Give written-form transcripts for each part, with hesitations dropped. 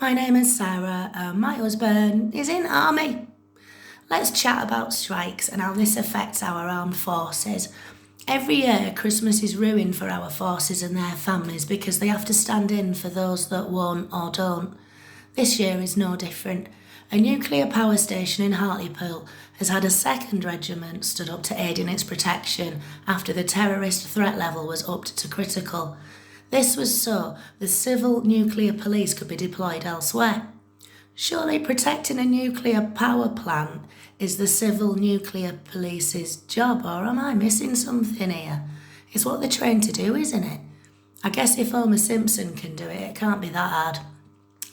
My name is Sarah and my husband is in army. Let's chat about strikes and how this affects our armed forces. Every year, Christmas is ruined for our forces and their families because they have to stand in for those that won't or don't. This year is no different. A nuclear power station in Hartlepool has had a second regiment stood up to aid in its protection after the terrorist threat level was upped to critical. This was so the civil nuclear police could be deployed elsewhere. Surely protecting a nuclear power plant is the civil nuclear police's job, or am I missing something here? It's what they're trained to do, isn't it? I guess if Homer Simpson can do it, it can't be that hard.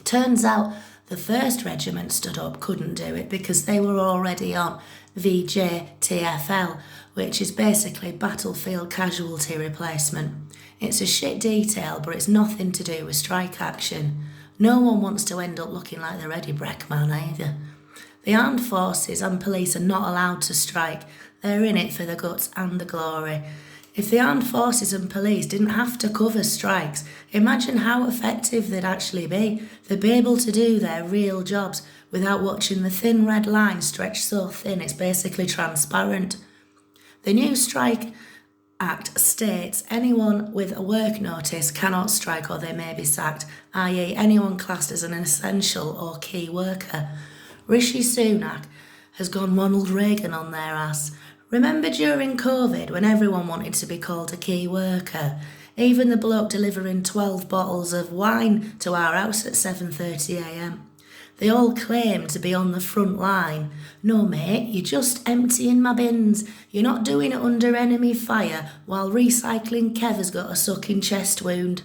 Turns out the first regiment stood up couldn't do it because they were already on VJTFL, which is basically battlefield casualty replacement. It's a shit detail, but it's nothing to do with strike action. No one wants to end up looking like the Ready Breck man either. The armed forces and police are not allowed to strike. They're in it for the guts and the glory. If the armed forces and police didn't have to cover strikes, imagine how effective they'd actually be. They'd be able to do their real jobs without watching the thin red line stretch so thin it's basically transparent. The new Strike Act states anyone with a work notice cannot strike or they may be sacked, i.e. anyone classed as an essential or key worker. Rishi Sunak has gone Ronald Reagan on their ass. Remember during COVID when everyone wanted to be called a key worker? Even the bloke delivering 12 bottles of wine to our house at 7:30am. They all claim to be on the front line. No mate, you're just emptying my bins. You're not doing it under enemy fire while recycling Kev has got a sucking chest wound.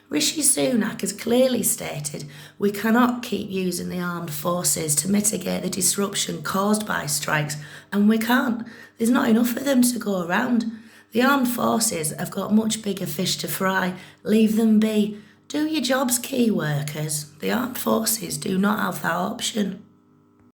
Rishi Sunak has clearly stated we cannot keep using the armed forces to mitigate the disruption caused by strikes, and we can't. There's not enough of them to go around. The armed forces have got much bigger fish to fry. Leave them be. Do your jobs, key workers. The armed forces do not have that option.